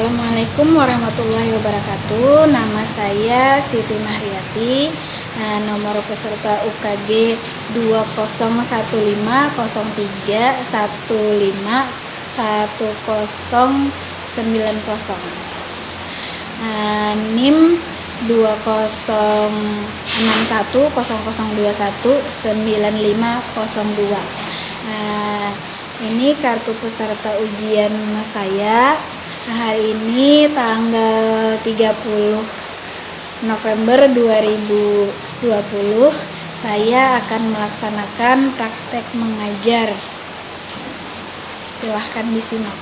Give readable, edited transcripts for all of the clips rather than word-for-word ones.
Assalamualaikum warahmatullahi wabarakatuh. Nama saya Siti Mahriyati. Nomor peserta UKG 200151515090. NIM 206100219502. Ini kartu peserta ujian saya. Hari ini tanggal 30 November 2020 saya akan melaksanakan praktek mengajar. Silahkan disimak.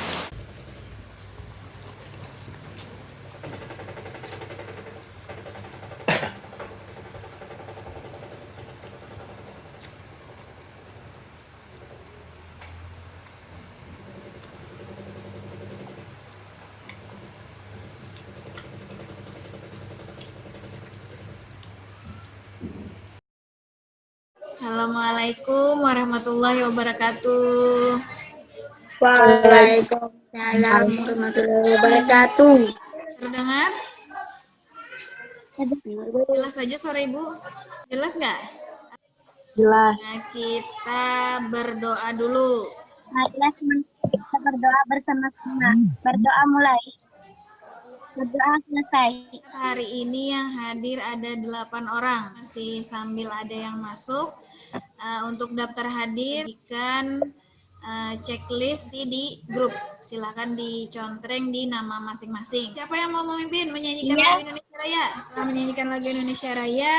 Assalamualaikum warahmatullahi wabarakatuh. Waalaikumsalam warahmatullahi wabarakatuh. Terdengar? Jelas saja suara Ibu? Jelas nggak? Jelas. Nah, kita berdoa dulu. Marilah kita berdoa bersama-sama. Berdoa mulai. Berdoa selesai. Hari ini yang hadir ada 8 orang. Masih sambil ada yang masuk. Untuk daftar hadir, berikan checklist di grup. Silahkan dicontreng di nama masing-masing. Siapa yang mau memimpin menyanyikan lagu Indonesia Raya? Setelah menyanyikan lagu Indonesia Raya,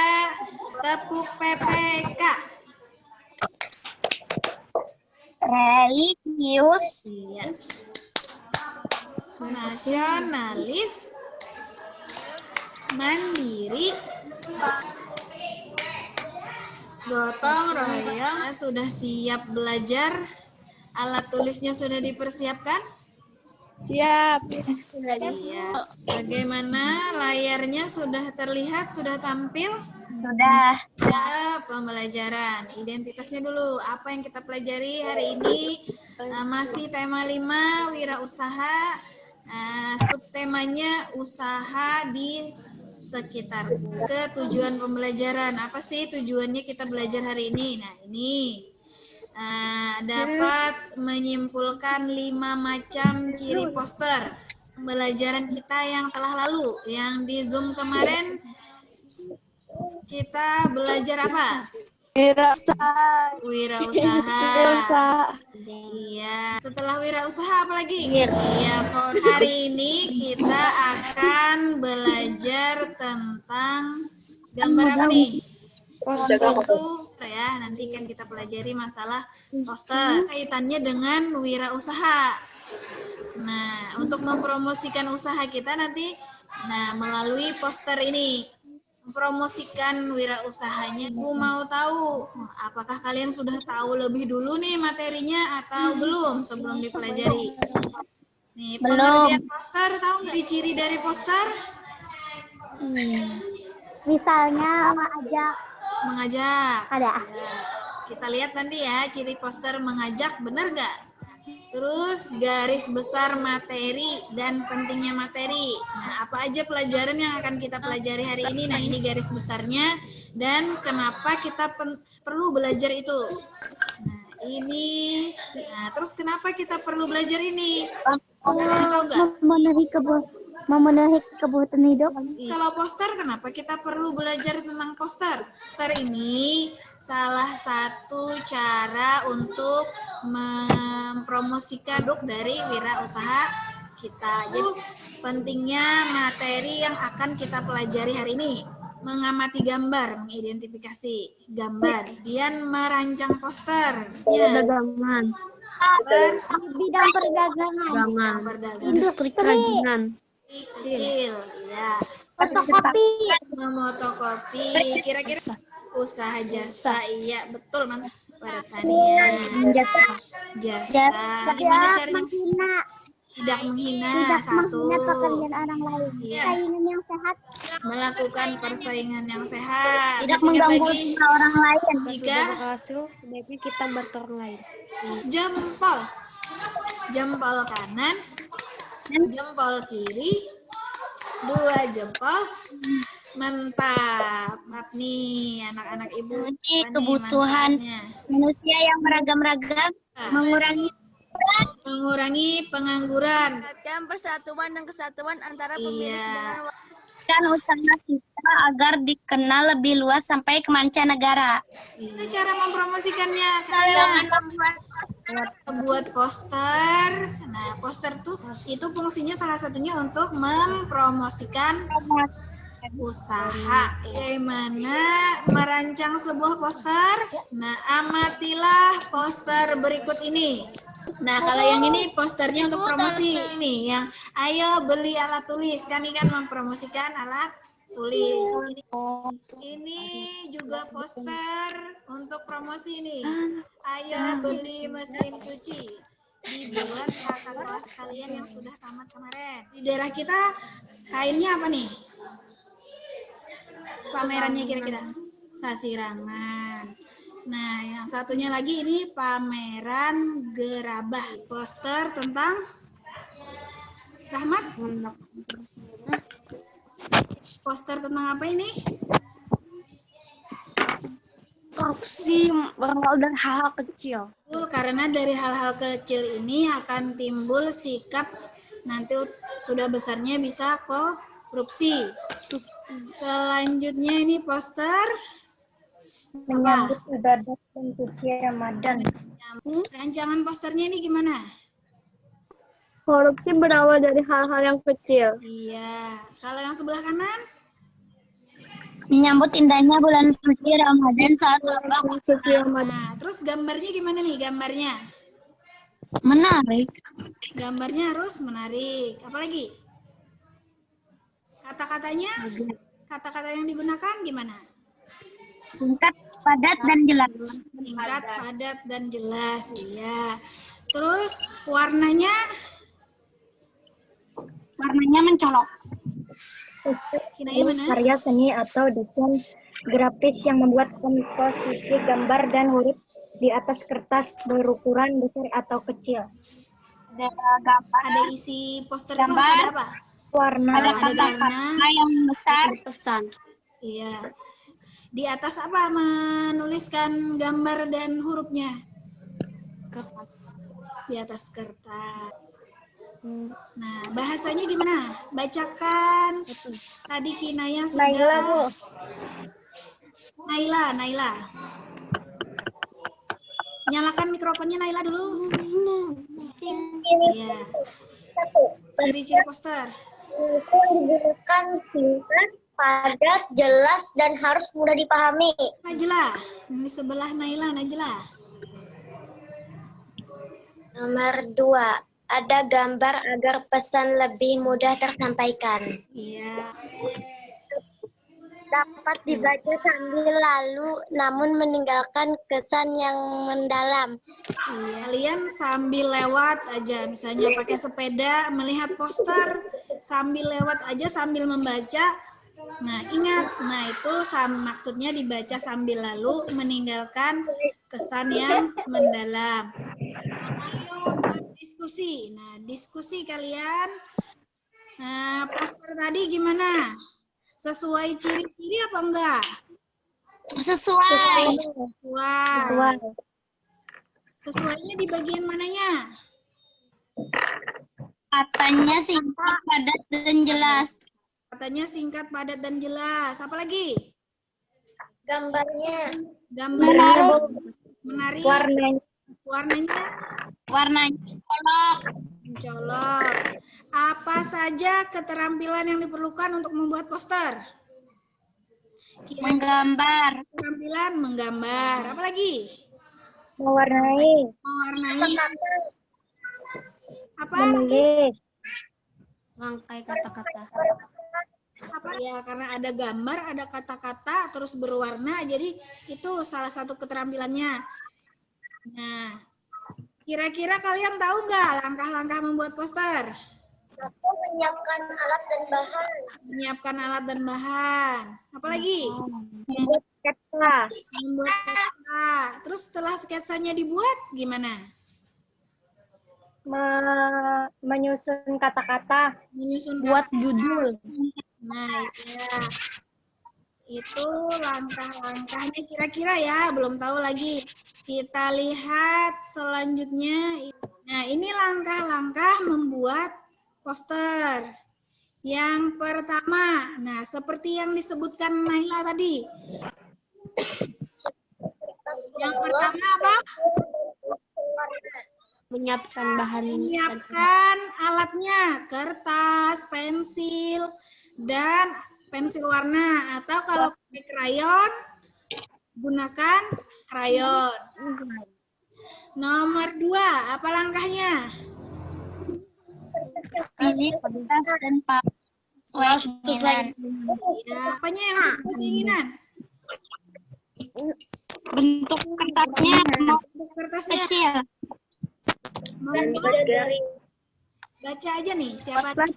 tepuk PPK. Religius. Iya. Nasionalis, mandiri, gotong royong. Sudah siap belajar? Alat tulisnya sudah dipersiapkan? Siap. Iya. Bagaimana layarnya sudah terlihat, sudah tampil? Sudah. Ya, pembelajaran. Identitasnya dulu. Apa yang kita pelajari hari ini? Masih tema 5, wirausaha. Subtemanya usaha di sekitarku. Tujuan pembelajaran. Apa sih tujuannya kita belajar hari ini? Nah, ini. Dapat menyimpulkan 5 macam ciri poster pembelajaran kita yang telah lalu. Yang di Zoom kemarin kita belajar apa? Wirausaha. Iya. Setelah wirausaha apa lagi? Iya, hari ini kita akan belajar tentang gambar apa nih? Itu ya, nanti kan kita pelajari masalah poster kaitannya dengan wirausaha. Nah, untuk mempromosikan usaha kita nanti melalui poster ini mempromosikan wirausahanya. Aku mau tahu apakah kalian sudah tahu lebih dulu nih materinya atau belum sebelum dipelajari. Nih, pengertian poster, tahu nggak ciri dari poster? Misalnya Mengajak. Ada. Ya. Kita lihat nanti ya, ciri poster mengajak, benar nggak? Terus garis besar materi dan pentingnya materi. Nah, apa aja pelajaran yang akan kita pelajari hari ini? Nah, ini garis besarnya dan kenapa kita perlu belajar itu. Nah, ini. Nah, terus kenapa kita perlu belajar ini? Tahu nggak? Memenuhi kebutuhan hidup. Kalau poster, kenapa kita perlu belajar tentang poster? Poster ini salah satu cara untuk mempromosikan produk dari wirausaha kita. Jadi pentingnya materi yang akan kita pelajari hari ini. Mengamati gambar, mengidentifikasi gambar, kemudian merancang poster. Perdagangan. Bidang perdagangan. Industri kerajinan. Kecil, ya. Memotokopi, kira-kira usaha jasa, iya betul, man. Pertanian, jasa. Gimana caranya? Tidak menghina satu. Pekerjaan orang lain. Persaingan yang sehat. Melakukan persaingan yang sehat. Tidak mengganggu usaha orang lain. Jika berhasil, sebaiknya kita bantu orang lain. jempol kanan, jempol kiri, 2 jempol mentap. Nih anak-anak ibu. Memenuhi kebutuhan manusia yang beragam-ragam, mengurangi pengangguran. Meningkatkan persatuan dan kesatuan antara pemilik Iya. dan usaha kita agar dikenal lebih luas sampai ke mancanegara. Itu cara mempromosikannya kalian. Buat poster. Nah, poster tuh itu fungsinya salah satunya untuk mempromosikan usaha. Bagaimana merancang sebuah poster? Nah, amatilah poster berikut ini. Nah, kalau yang ini posternya untuk promosi. Ini yang ayo beli alat tulis. Kan ini kan mempromosikan alat tulis. Ini juga poster untuk promosi ini. Ayo beli mesin cuci. Dibuat kakak kelas kalian yang sudah tamat kemarin. Di daerah kita kainnya apa nih? Pamerannya kira-kira sasirangan. Nah, yang satunya lagi ini pameran gerabah. Poster tentang Rahmat? Poster tentang apa ini? Korupsi berawal dari hal-hal kecil. Karena dari hal-hal kecil ini akan timbul sikap nanti sudah besarnya bisa korupsi. Selanjutnya ini poster Menyambut ibadah dan suci Ramadan. rancangan posternya ini gimana? Korupsi berawal dari hal-hal yang kecil. Iya. Kalau yang sebelah kanan? Menyambut indahnya bulan suci Ramadan saat wabah. Nah, terus gambarnya gimana nih gambarnya? Menarik. Gambarnya harus menarik. Apalagi? Kata-katanya? Kata-kata yang digunakan gimana? Singkat, padat, dan jelas. Singkat, padat, dan jelas. Iya. Terus warnanya? Warnanya mencolok. Karya seni atau desain grafis yang membuat komposisi gambar dan huruf di atas kertas berukuran besar atau kecil. Ada isi poster itu ada apa? Warna, ada kata-kata yang besar, pesan. Iya. Di atas apa menuliskan gambar dan hurufnya? Kertas. Di atas kertas. Nah, bahasanya gimana? Bacakan. Tadi Kinaya sudah. Naila. Nyalakan mikrofonnya Naila dulu. Iya. Ciri-ciri poster. digunakan singkat, padat, jelas, dan harus mudah dipahami. Najla. Ini sebelah Naila, Najla. Nomor 2. Ada gambar agar pesan lebih mudah tersampaikan. Iya. Dapat dibaca sambil lalu namun meninggalkan kesan yang mendalam. Iya. Kalian sambil lewat aja, misalnya pakai sepeda, melihat poster, sambil lewat aja sambil membaca. Nah, ingat, itu maksudnya dibaca sambil lalu meninggalkan kesan yang mendalam. Ayo berdiskusi. Nah, diskusi kalian. Nah, poster tadi gimana? Sesuai ciri-ciri apa enggak? Sesuai. Sesuainya di bagian mananya? Katanya singkat, padat, dan jelas. Katanya singkat, padat, dan jelas. Apa lagi? Gambarnya. Menarik. Warnanya Mencolok. Apa saja keterampilan yang diperlukan untuk membuat poster? menggambar. Keterampilan menggambar. Apa lagi? Mewarnai. Apa lagi? Rangkai kata-kata. Apa? Ya, karena ada gambar, ada kata-kata, terus berwarna, jadi itu salah satu keterampilannya. Nah, kira-kira kalian tahu nggak langkah-langkah membuat poster? Menyiapkan alat dan bahan. Menyiapkan alat dan bahan. Apa lagi? Membuat sketsa. Membuat sketsa. Terus setelah sketsanya dibuat, gimana? menyusun kata-kata. Menyusun Buat kata-kata. judul. Nah, ya. Itu langkah-langkahnya kira-kira ya, belum tahu lagi. Kita lihat selanjutnya. Nah, ini langkah-langkah membuat poster. Yang pertama, nah seperti yang disebutkan Naila tadi. Yang pertama apa? Menyiapkan bahan. Menyiapkan alatnya, kertas, pensil, dan pensil warna. Atau kalau pakai krayon, gunakan krayon. Nomor 2, apa langkahnya? Pilih kertas dan sesuai Ya, apanya yang sesuai keinginan? bentuk kertasnya Bentuk kertasnya. kecil. Baca aja nih, siapa yang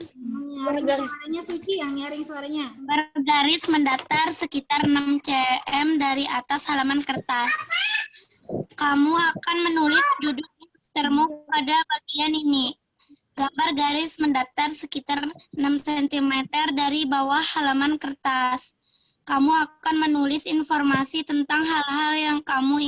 nyaring suaranya? Suci yang nyaring suaranya. Bergaris mendatar sekitar 6 cm dari atas halaman kertas. Kamu akan menulis judul postermu pada bagian ini. Gambar garis mendatar sekitar 6 cm dari bawah halaman kertas. Kamu akan menulis informasi tentang hal-hal yang kamu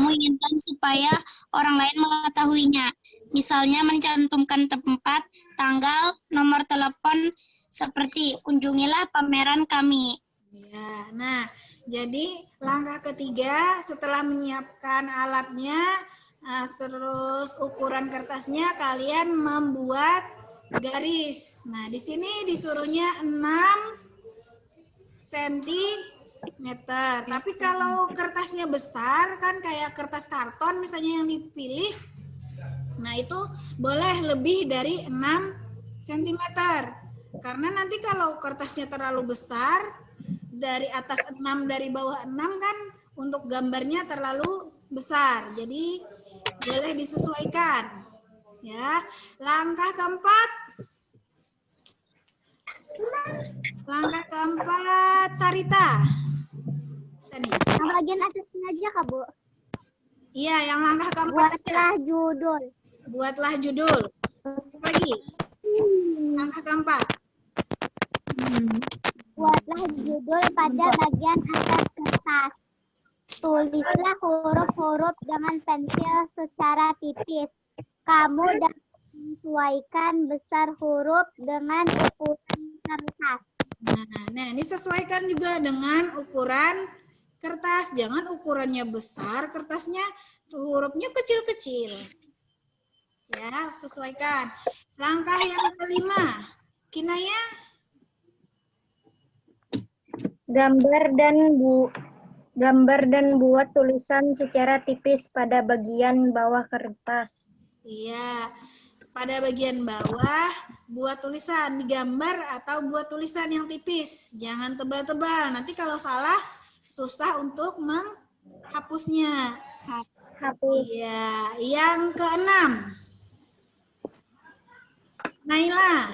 inginkan supaya orang lain mengetahuinya. Misalnya mencantumkan tempat, tanggal, nomor telepon, seperti kunjungilah pameran kami. Ya, nah, jadi langkah ketiga setelah menyiapkan alatnya, terus ukuran kertasnya, kalian membuat garis. Nah, di sini disuruhnya 6 cm. Tapi kalau kertasnya besar, kan kayak kertas karton misalnya yang dipilih, nah itu boleh lebih dari 6 cm. Karena nanti kalau kertasnya terlalu besar, dari atas 6, dari bawah 6 kan untuk gambarnya terlalu besar. Jadi boleh disesuaikan. Ya. Langkah keempat. Langkah keempat, Sarita. Tadi. Bagian atasnya aja, Kak, Bu. Iya, yang langkah keempat aja. Judul. Buatlah judul. Lagi. Langkah keempat. Buatlah judul pada bagian atas kertas. Tulislah huruf-huruf dengan pensil secara tipis. Kamu dapat menyesuaikan besar huruf dengan ukuran kertas. Nah, ini sesuaikan juga dengan ukuran kertas. Jangan ukurannya besar, kertasnya hurufnya kecil-kecil. Ya, sesuaikan. Langkah yang kelima. Kinaya. Gambar dan buat tulisan secara tipis pada bagian bawah kertas. Iya, pada bagian bawah buat tulisan, digambar atau buat tulisan yang tipis. Jangan tebal-tebal, nanti kalau salah susah untuk menghapusnya. Hapus. Iya, yang keenam. Naila.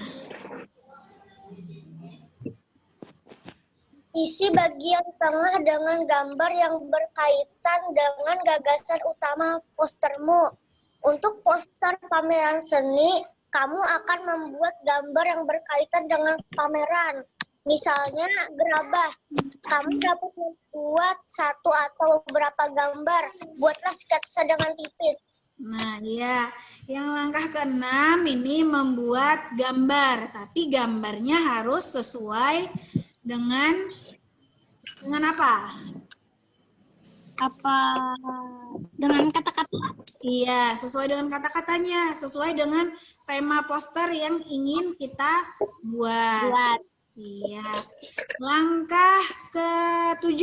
Isi bagian tengah dengan gambar yang berkaitan dengan gagasan utama postermu. Untuk poster pameran seni, kamu akan membuat gambar yang berkaitan dengan pameran. Misalnya gerabah. Kamu dapat membuat satu atau beberapa gambar. Buatlah sketsa dengan tipis. Nah, iya. Yang langkah keenam ini membuat gambar. Tapi gambarnya harus sesuai dengan apa? Dengan kata-kata? Iya, sesuai dengan kata-katanya, sesuai dengan tema poster yang ingin kita buat. Iya. Langkah ke-7.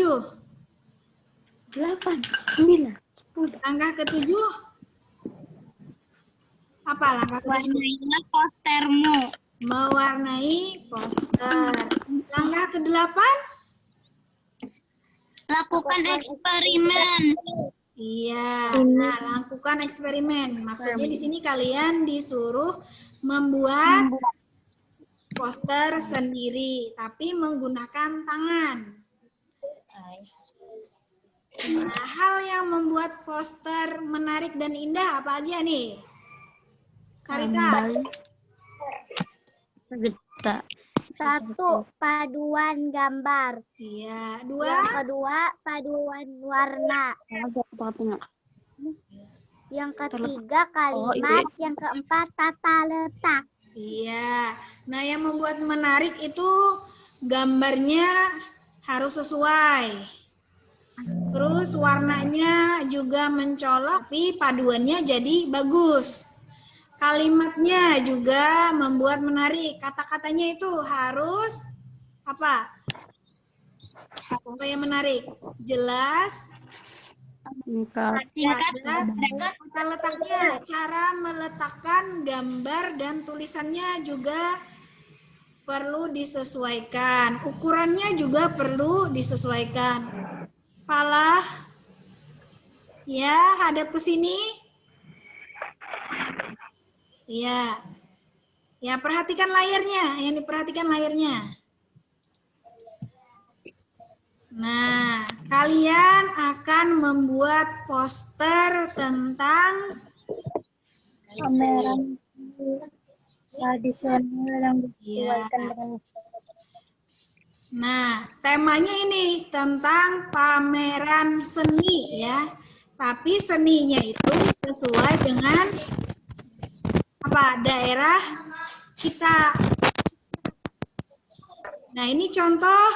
8, 9, 10. Langkah ke-7. Apa langkah ke-7? Warnailah postermu. Mewarnai poster. Langkah ke-8. Lakukan eksperimen. Iya, nah lakukan eksperimen. Maksudnya di sini kalian disuruh membuat poster sendiri, tapi menggunakan tangan. Nah, hal yang membuat poster menarik dan indah apa aja nih? Sarita. Satu, paduan gambar. Iya. Yang Dua. kedua, paduan warna. Yang ketiga, kalimat. Yang keempat, tata letak. Iya. Nah, yang membuat menarik itu gambarnya harus sesuai. Terus warnanya juga mencolok, tapi paduannya jadi bagus. Kalimatnya juga membuat menarik. Kata-katanya itu harus apa? Supaya menarik. Jelas. Kata letaknya, cara meletakkan gambar dan tulisannya juga perlu disesuaikan. Ukurannya juga perlu disesuaikan. Kepala, ya, hadap ke sini. Ya, ya, perhatikan layarnya. Yang diperhatikan layarnya. Nah, kalian akan membuat poster tentang Pameran tradisional yang disesuaikan dengan. Nah, temanya ini tentang pameran seni ya. Tapi seninya itu sesuai dengan apa? Daerah kita. Nah, ini contoh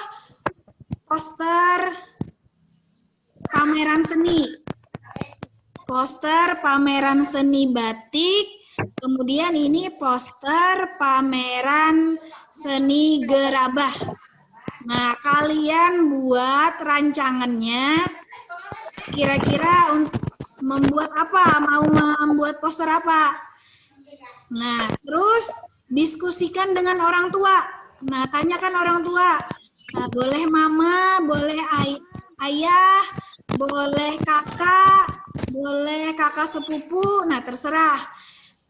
poster pameran seni. Poster pameran seni batik. Kemudian ini poster pameran seni gerabah. Nah, kalian buat rancangannya, kira-kira untuk membuat apa? Mau membuat poster apa? Nah, terus diskusikan dengan orang tua. Nah, tanyakan orang tua. Nah, boleh mama, boleh ayah, boleh kakak sepupu. Nah, terserah.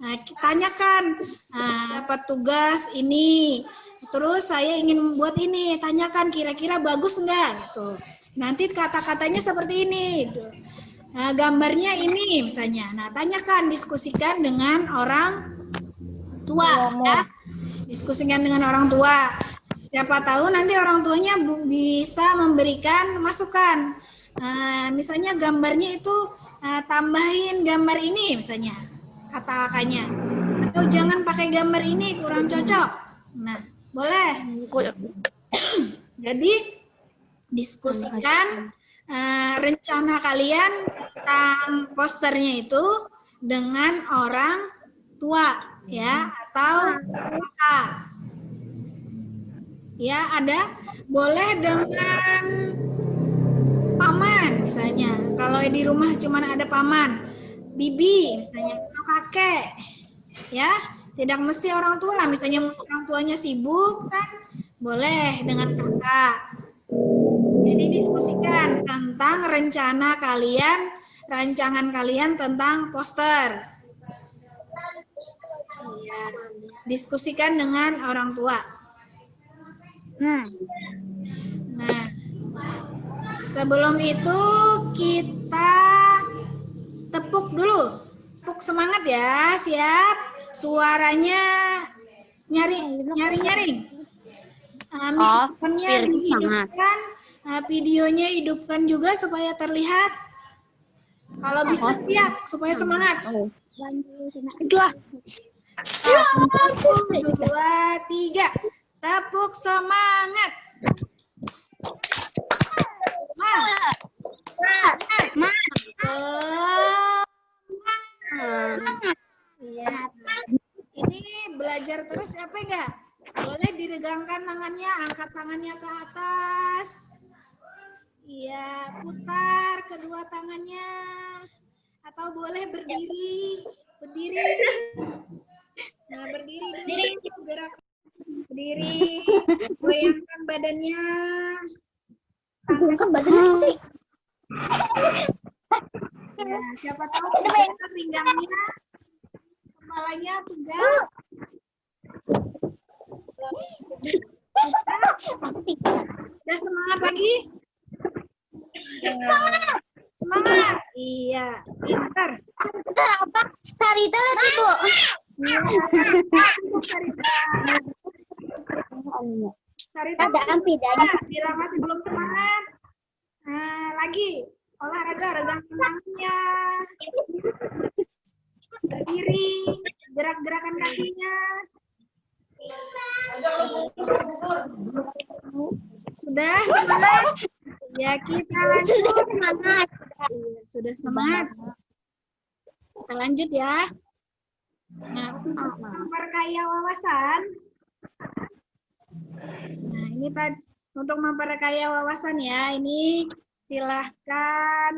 Nah, tanyakan. Nah, dapat tugas ini. Terus saya ingin membuat ini, tanyakan kira-kira bagus enggak gitu. Nanti kata-katanya seperti ini. Nah, gambarnya ini misalnya. Nah, tanyakan, diskusikan dengan orang tua ya. Diskusikan dengan orang tua. Siapa tahu nanti orang tuanya bisa memberikan masukan. Nah, misalnya gambarnya itu tambahin gambar ini misalnya. Kata kakaknya. Atau jangan pakai gambar ini, kurang cocok. Nah, boleh. Jadi diskusikan rencana kalian tentang posternya itu dengan orang tua ya atau kakak. Ya, ada boleh dengan paman misalnya. Kalau di rumah cuma ada paman, bibi misalnya atau kakek. Ya. Tidak mesti orang tua, misalnya orang tuanya sibuk kan, boleh dengan kakak. Jadi diskusikan tentang rencana kalian, rancangan kalian tentang poster. Ya, diskusikan dengan orang tua. Nah, sebelum itu kita tepuk dulu, tepuk semangat ya, siap? Suaranya nyaring. Mikrofonnya dihidupkan, videonya hidupkan juga supaya terlihat. Kalau bisa siap supaya semangat. 1, 2, 3. Tepuk semangat. Ya. Ini belajar terus apa enggak? Boleh diregangkan tangannya, angkat tangannya ke atas. Iya, putar kedua tangannya. Atau boleh berdiri. Nah, berdiri dulu, gerak. Berdiri, goyangkan badannya. Goyangkan badannya sih. Ya, siapa tahu goyangkan pinggangnya. Kepalanya tegak. Udah semangat lagi? Semangat. Iya, pintar. Bentar, apa? Sarita lihat Ibu. Sarita, Ada ampidanya. bila masih belum semangat. Nah, lagi olahraga regang tangannya. Berdiri, gerak-gerakan kakinya. Sudah semangat? Ya, kita lanjut. Semangat. Sudah semangat. Kita lanjut ya. Nah, untuk memperkaya wawasan. Nah, ini tadi untuk memperkaya wawasan ya. Ini silahkan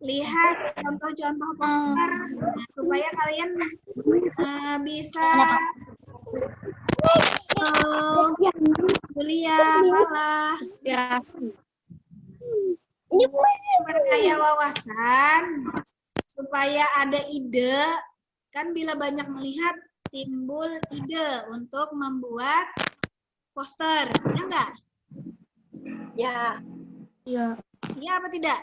lihat contoh-contoh poster supaya kalian bisa kuliah malah Inspirasi. memperkaya wawasan supaya ada ide, kan bila banyak melihat timbul ide untuk membuat poster, ya enggak? Ya. Ya. Iya apa tidak?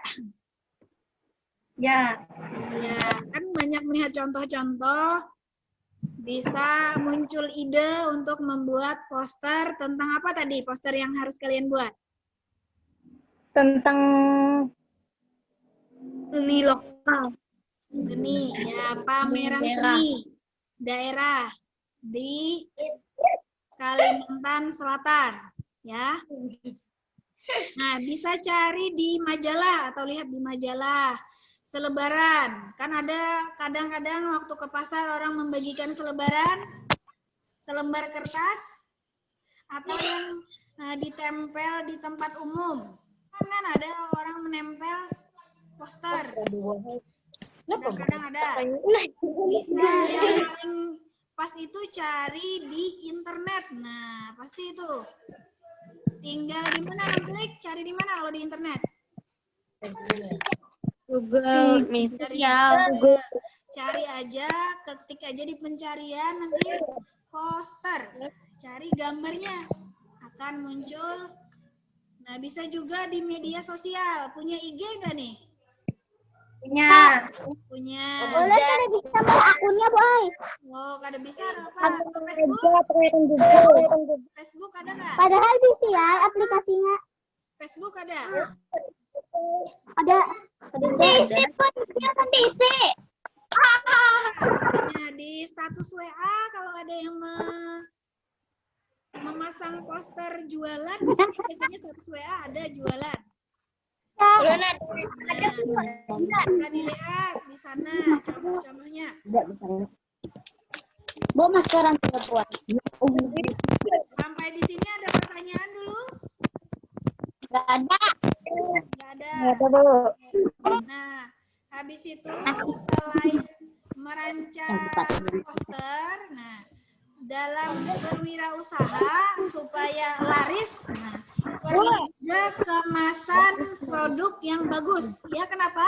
Ya. Ya, kan banyak melihat contoh-contoh, bisa muncul ide untuk membuat poster tentang apa tadi? Poster yang harus kalian buat? Tentang Seni lokal. Seni, ya, pameran seni daerah di Kalimantan Selatan, ya. Nah, bisa cari di majalah atau lihat di majalah selebaran. Kan ada kadang-kadang waktu ke pasar orang membagikan selebaran, selembar kertas atau yang ditempel di tempat umum. Kan ada orang menempel poster. Kadang-kadang ada. Bisa yang paling pas itu cari di internet. Nah, pasti itu. Tinggal di mana klik, cari di mana kalau di internet? Google, Google. Cari aja, ketik aja di pencarian nanti poster. Cari gambarnya. Akan muncul. Nah, bisa juga di media sosial. Punya IG nggak nih? Punya. boleh kada bisa buat akunnya, Boy. Oh, kada bisa apa? Facebook? Facebook ada nggak? Padahal bisa ya aplikasinya. Facebook ada? Ada. Bisa, bisa. Nah, di status WA kalau ada yang memasang poster jualan, biasanya status WA ada jualan. Nah, bisa dilihat di sana contoh-contohnya. Bu, maskeran sudah buat. Sampai di sini ada pertanyaan dulu? Enggak ada. Nggak ada. Nah, habis itu selain merancang poster, nah dalam berwirausaha supaya laris, nah perlu juga kemasan produk yang bagus. Ya, kenapa?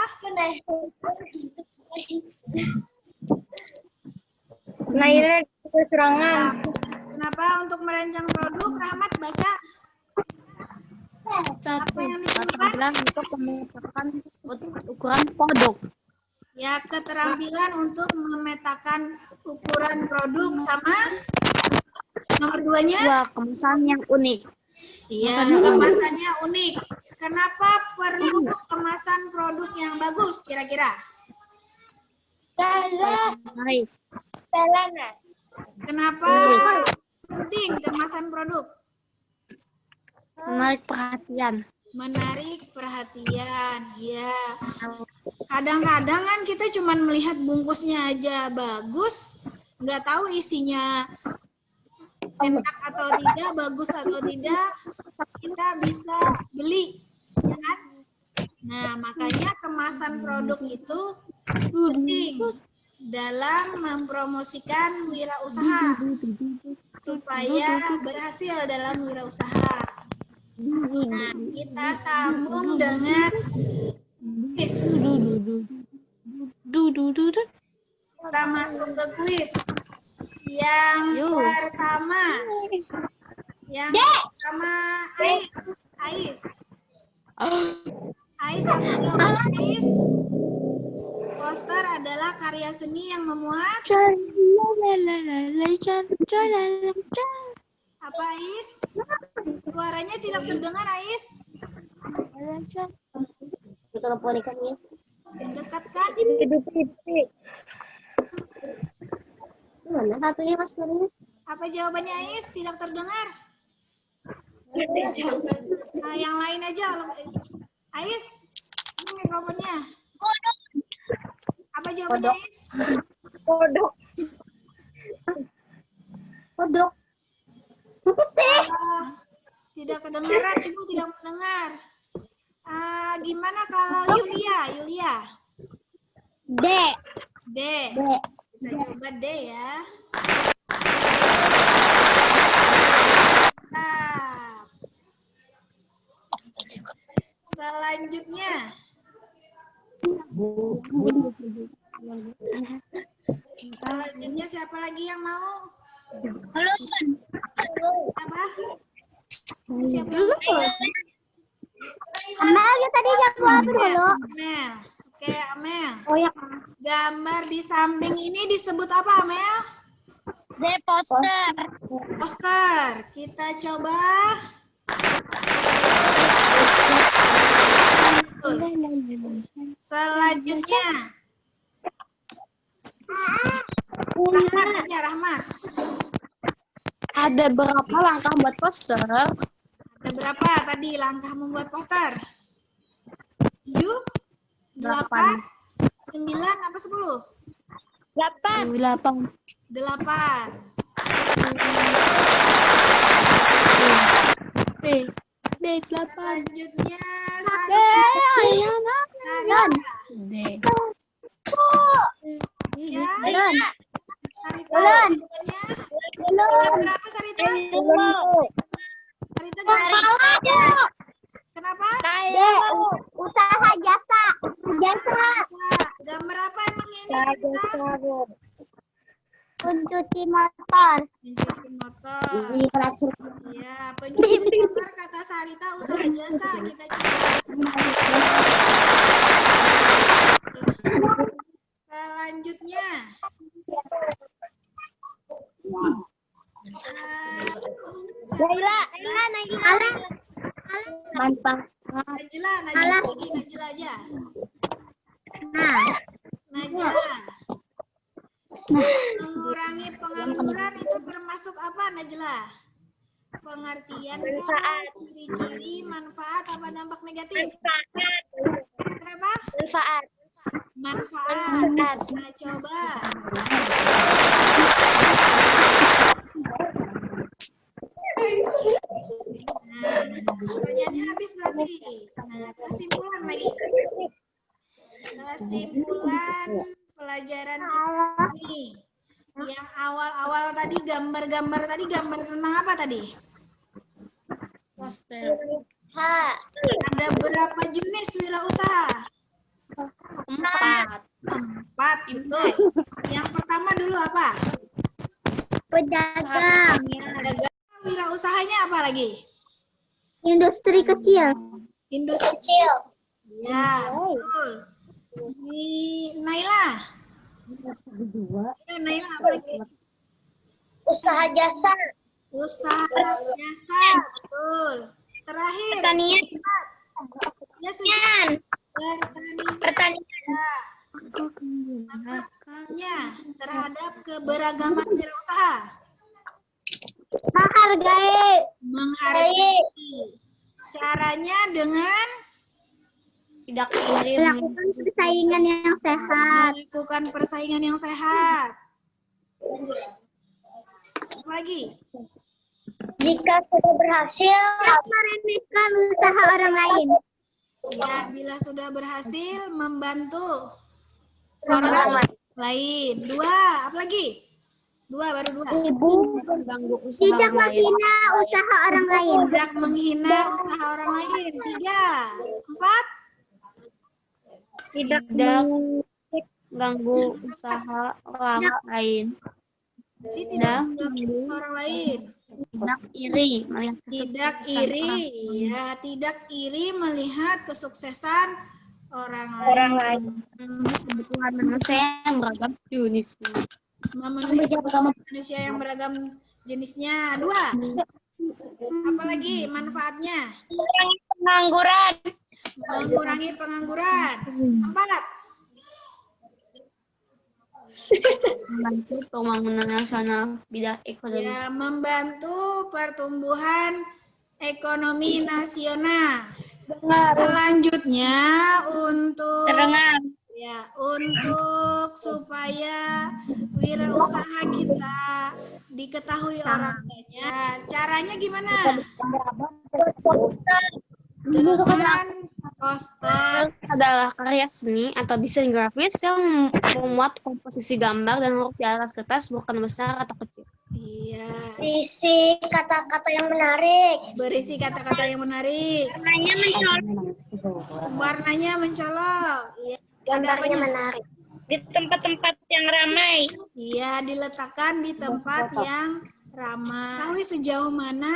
Nah, ini keserangan. Kenapa untuk merancang produk, Rahmat baca? Apa yang diperlukan? Untuk memetakan ukuran produk. Ya, keterampilan untuk memetakan ukuran produk sama nomor 2-nya? Dua, kemasan yang unik. Iya, kemasannya unik. Kenapa perlu kemasan produk yang bagus kira-kira? Baik. Kenapa penting kemasan produk? Menarik perhatian. Menarik perhatian, ya. Kadang-kadang kan kita cuma melihat bungkusnya aja bagus, nggak tahu isinya enak atau tidak, bagus atau tidak, kita bisa beli, ya kan? Nah, makanya kemasan produk itu penting dalam mempromosikan wirausaha supaya berhasil dalam wirausaha. Nah, kita sambung dengan kuis. Kita masuk ke kuis. Yang pertama. Yang pertama, Ais. Ais, apa jawabannya Ais? Poster adalah karya seni yang memuat apa Ais? Suaranya tidak terdengar Ais. Dekatkan. Apa jawabannya Ais? Tidak terdengar. Nah, yang lain aja. Ais, ini mikrofonnya. Apa jawabannya Ais? Kodok. Apa sih? Tidak kedengaran, Ibu tidak mendengar. Gimana kalau Yulia? D. D. Kita coba D ya. Nah. Selanjutnya. Selanjutnya siapa lagi yang mau? Halo. Apa? Siapa yang mau? Amel ya tadi jawab dulu. Amel. Oke, Amel. Oh ya. Gambar di samping ini disebut apa, Amel? D. Poster. Poster. Kita coba. Selanjutnya. Rahmat aja, Rahmat. Ada berapa langkah buat poster? Ada berapa tadi langkah membuat poster? 7, 8, 9, apa 10? 8. 8. Selanjutnya Sarita. Berapa Sarita? Sarita kenapa? Usaha jasa. Gambar apa emang ini Sarita? Pencuci motor. Pencuci motor. Ya, pencuci motor kata Sarita usaha jasa. Kita coba. Selanjutnya. Najla aja. Najla. Mengurangi pengangguran itu termasuk apa, Najla? Pengertian, ciri-ciri, manfaat, apa dampak negatif? Kenapa? Manfaat. Nah, coba. Pertanyaannya habis berarti. Nah, kesimpulan lagi. Kesimpulan pelajaran kita ini. Yang awal-awal tadi gambar tentang apa tadi? Poster. Ada berapa jenis wirausaha? 4, betul. Yang pertama dulu apa? Pedagang. Wirausahanya apa lagi? Industri kecil. Industri kecil. Ya, betul. Naila. Naila apa lagi? Usaha jasa. Usaha jasa, betul. Terakhir. Pertanian. Ya sudah. Pertanian. Apanya terhadap keberagaman wirausaha? Menghargai. Caranya dengan Melakukan persaingan yang sehat. melakukan persaingan yang sehat. Apa lagi? Jika sudah berhasil, Meremehkan usaha orang lain. Ya, bila sudah berhasil membantu orang lain. 2, apa lagi? 2, baru 2. Tidak menghina usaha orang lain. Tidak menghina usaha orang lain. 3, 4. Tidak ganggu usaha orang lain. Jadi tidak mengganggu orang lain. Tidak iri melihat Tidak iri, ya, tidak iri melihat kesuksesan orang lain. Kebutuhan manusia yang beragam jenisnya. Memenuhi kebutuhan manusia yang beragam jenisnya. 2. Apalagi manfaatnya? Pengangguran. Mengurangi pengangguran. 4. Membantu pembangunan nasional bidang ekonomi. Ya, membantu pertumbuhan ekonomi nasional. Selanjutnya untuk supaya wirausaha kita diketahui orang banyak. Caranya gimana? Dengan poster Adalah karya seni atau desain grafis yang memuat komposisi gambar dan huruf di atas kertas bukan besar atau kecil. Iya, Isi kata-kata yang menarik. berisi kata-kata yang menarik. Warnanya mencolok. Iya. Gambarnya menarik. Di tempat-tempat yang ramai. Iya, diletakkan di tempat yang ramai. Tahu sejauh mana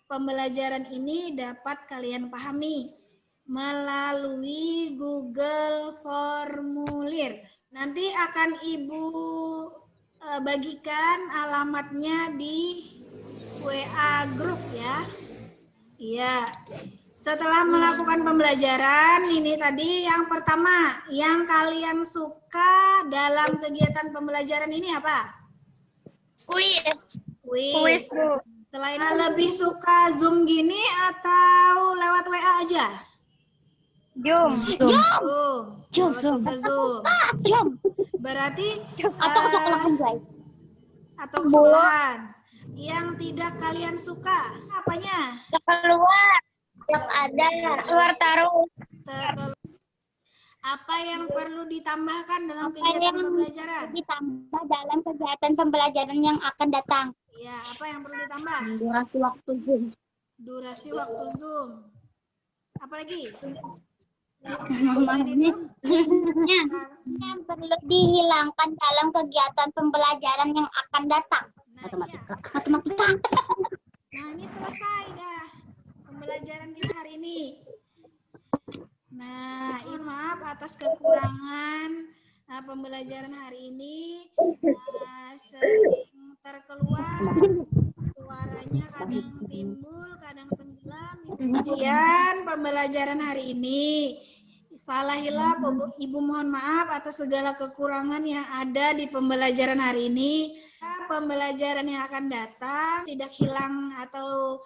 pembelajaran ini dapat kalian pahami melalui Google Formulir. Nanti akan Ibu bagikan alamatnya di WA grup ya. Iya. Setelah melakukan pembelajaran, ini tadi yang pertama, yang kalian suka dalam kegiatan pembelajaran ini apa? Kuis. Kuis. Selain lebih suka Zoom gini atau lewat WA aja? Zoom. Zoom. Berarti atau kesalahan. Yang tidak kalian suka apanya? Keluar. Yang ada. Keluar taruh. Apa yang perlu ditambahkan dalam kegiatan pembelajaran? Ditambah dalam kegiatan pembelajaran yang akan datang. Ya, apa yang perlu ditambah? Durasi waktu Zoom. Durasi waktu Zoom. Apalagi? Yang perlu dihilangkan dalam kegiatan pembelajaran yang akan datang. Matematika. Nah, ini selesai dah pembelajaran kita hari ini. Nah, maaf atas kekurangan pembelajaran hari ini. Sering terkeluar, suaranya kadang timbul, kadang tenggelam. Kemudian pembelajaran hari ini. Salah hilap, Ibu mohon maaf atas segala kekurangan yang ada di pembelajaran hari ini. Pembelajaran yang akan datang tidak hilang atau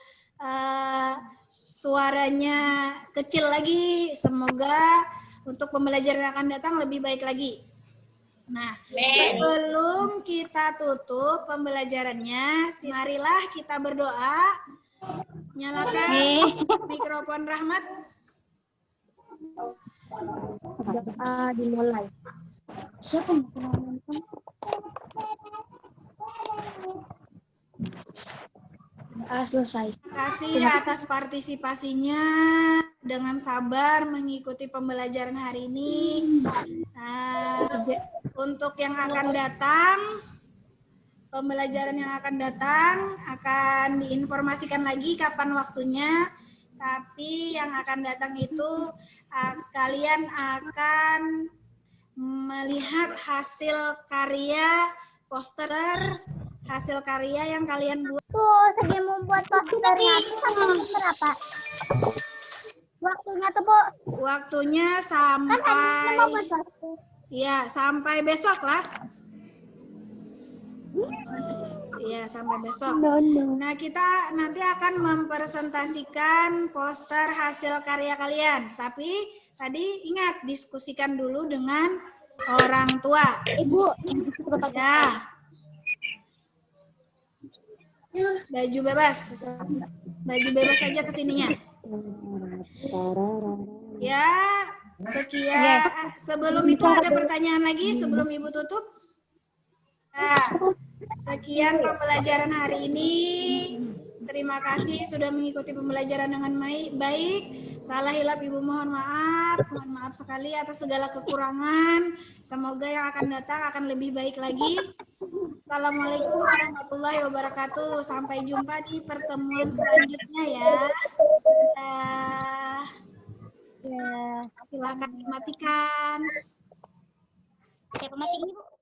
suaranya kecil lagi. Semoga untuk pembelajaran yang akan datang lebih baik lagi. Nah, sebelum kita tutup pembelajarannya, marilah kita berdoa. Nyalakan mikrofon Rahmat. Dimulai. Siapa yang menonton? Selesai. Terima kasih atas partisipasinya dengan sabar mengikuti pembelajaran hari ini. Untuk yang akan datang, pembelajaran yang akan datang akan diinformasikan lagi kapan waktunya. Tapi yang akan datang itu kalian akan melihat hasil karya poster, hasil karya yang kalian buat. Tuh, segi membuat posternya itu sampai berapa? Waktunya tuh, Bu. Waktunya Kan sampai mau buat poster. ya sampai besok lah. Ya, sampai besok. Nah, kita nanti akan mempresentasikan poster hasil karya kalian. Tapi tadi ingat, diskusikan dulu dengan orang tua. Ibu. Ya. Baju bebas. Baju bebas saja kesininya. Ya, sekian. Sebelum itu ada pertanyaan lagi sebelum Ibu tutup? Nah, sekian pembelajaran hari ini. Terima kasih sudah mengikuti pembelajaran dengan baik. Salah hilap Ibu mohon maaf. Mohon maaf sekali atas segala kekurangan. Semoga yang akan datang akan lebih baik lagi. Assalamualaikum warahmatullahi wabarakatuh. Sampai jumpa di pertemuan selanjutnya ya. Ya. Silakan dimatikan. Siapa mati ini, Bu?